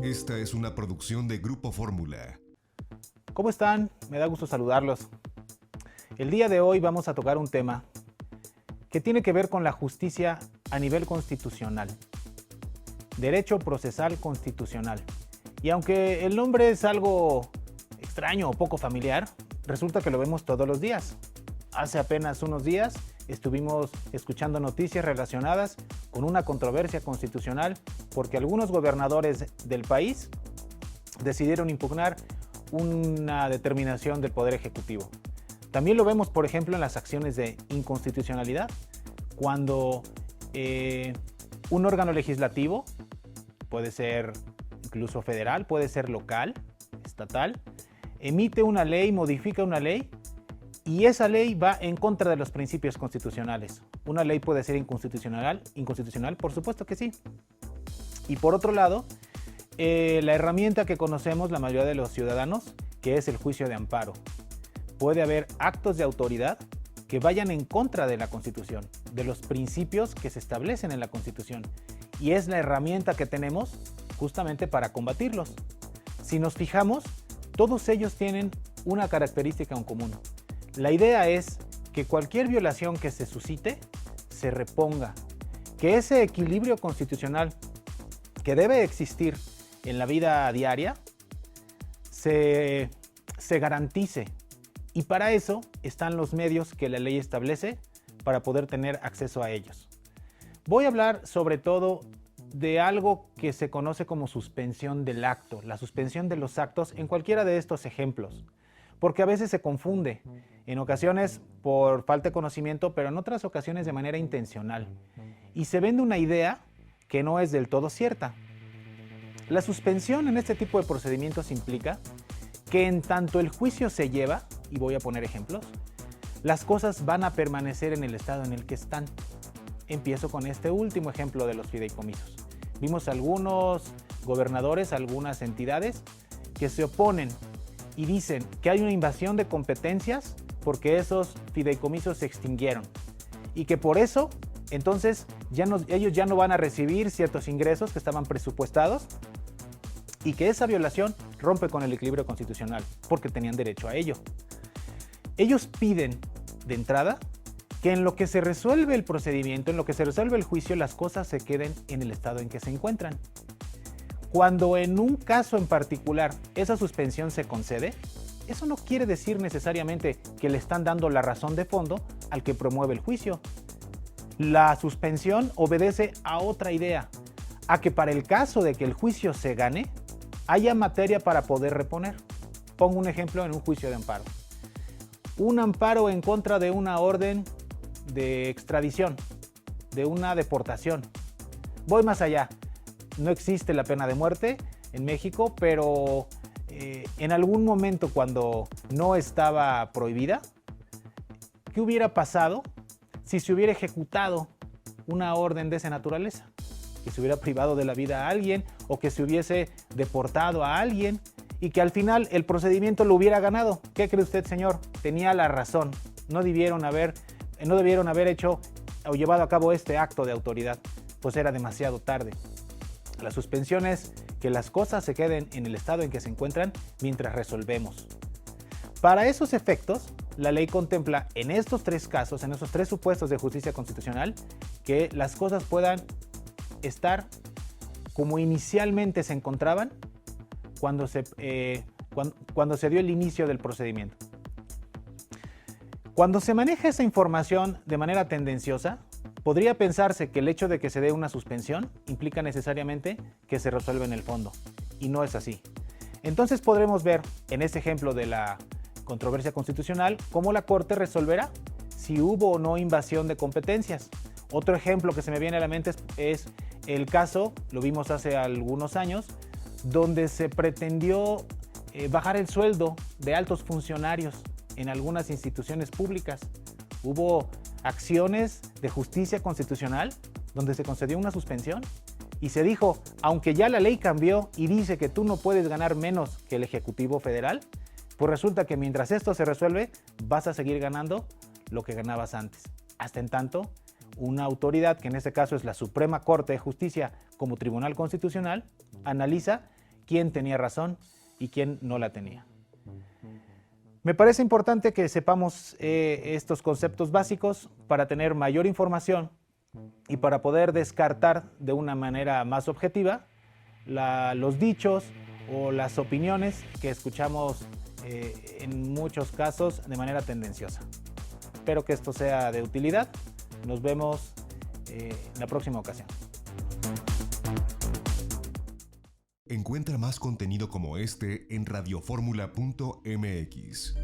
Esta es una producción de Grupo Fórmula. ¿Cómo están? Me da gusto saludarlos. El día de hoy vamos a tocar un tema que tiene que ver con la justicia a nivel constitucional. Derecho procesal constitucional. Y aunque el nombre es algo extraño o poco familiar, resulta que lo vemos todos los días. Hace apenas unos días estuvimos escuchando noticias relacionadas con una controversia constitucional porque algunos gobernadores del país decidieron impugnar una determinación del Poder Ejecutivo. También lo vemos, por ejemplo, en las acciones de inconstitucionalidad, cuando un órgano legislativo, puede ser incluso federal, puede ser local, estatal, emite una ley, modifica una ley, y esa ley va en contra de los principios constitucionales. ¿Una ley puede ser inconstitucional? ¿Inconstitucional? Por supuesto que sí. Y por otro lado, la herramienta que conocemos la mayoría de los ciudadanos, que es el juicio de amparo. Puede haber actos de autoridad que vayan en contra de la Constitución, de los principios que se establecen en la Constitución. Y es la herramienta que tenemos justamente para combatirlos. Si nos fijamos, todos ellos tienen una característica en común. La idea es que cualquier violación que se suscite se reponga, que ese equilibrio constitucional que debe existir en la vida diaria se garantice. Y para eso están los medios que la ley establece para poder tener acceso a ellos. Voy a hablar sobre todo de algo que se conoce como suspensión del acto, la suspensión de los actos en cualquiera de estos ejemplos, porque a veces se confunde, en ocasiones por falta de conocimiento, pero en otras ocasiones de manera intencional, y se vende una idea que no es del todo cierta. La suspensión en este tipo de procedimientos implica que en tanto el juicio se lleva, y voy a poner ejemplos, las cosas van a permanecer en el estado en el que están. Empiezo con este último ejemplo de los fideicomisos. Vimos algunos gobernadores, algunas entidades que se oponen y dicen que hay una invasión de competencias porque esos fideicomisos se extinguieron y que por eso entonces ellos ya no van a recibir ciertos ingresos que estaban presupuestados y que esa violación rompe con el equilibrio constitucional porque tenían derecho a ello. Ellos piden de entrada que en lo que se resuelve el procedimiento, en lo que se resuelve el juicio, las cosas se queden en el estado en que se encuentran. Cuando en un caso en particular esa suspensión se concede, eso no quiere decir necesariamente que le están dando la razón de fondo al que promueve el juicio. La suspensión obedece a otra idea, a que para el caso de que el juicio se gane, haya materia para poder reponer. Pongo un ejemplo en un juicio de amparo. Un amparo en contra de una orden de extradición, de una deportación. Voy más allá. No existe la pena de muerte en México, pero en algún momento cuando no estaba prohibida, ¿qué hubiera pasado si se hubiera ejecutado una orden de esa naturaleza? Que se hubiera privado de la vida a alguien o que se hubiese deportado a alguien y que al final el procedimiento lo hubiera ganado. ¿Qué cree usted, señor? Tenía la razón. No debieron haber hecho o llevado a cabo este acto de autoridad, pues era demasiado tarde. La suspensión es que las cosas se queden en el estado en que se encuentran mientras resolvemos. Para esos efectos, la ley contempla en estos tres casos, en estos tres supuestos de justicia constitucional, que las cosas puedan estar como inicialmente se encontraban cuando se dio el inicio del procedimiento. Cuando se maneja esa información de manera tendenciosa, podría pensarse que el hecho de que se dé una suspensión implica necesariamente que se resuelve en el fondo, y no es así. Entonces podremos ver en este ejemplo de la controversia constitucional cómo la Corte resolverá si hubo o no invasión de competencias. Otro ejemplo que se me viene a la mente es el caso, lo vimos hace algunos años, donde se pretendió bajar el sueldo de altos funcionarios en algunas instituciones públicas. Hubo acciones de justicia constitucional donde se concedió una suspensión y se dijo, aunque ya la ley cambió y dice que tú no puedes ganar menos que el Ejecutivo Federal, pues resulta que mientras esto se resuelve, vas a seguir ganando lo que ganabas antes. Hasta en tanto, una autoridad, que en este caso es la Suprema Corte de Justicia como Tribunal Constitucional, analiza quién tenía razón y quién no la tenía. Me parece importante que sepamos estos conceptos básicos para tener mayor información y para poder descartar de una manera más objetiva los dichos o las opiniones que escuchamos en muchos casos de manera tendenciosa. Espero que esto sea de utilidad. Nos vemos en la próxima ocasión. Encuentra más contenido como este en radioformula.mx.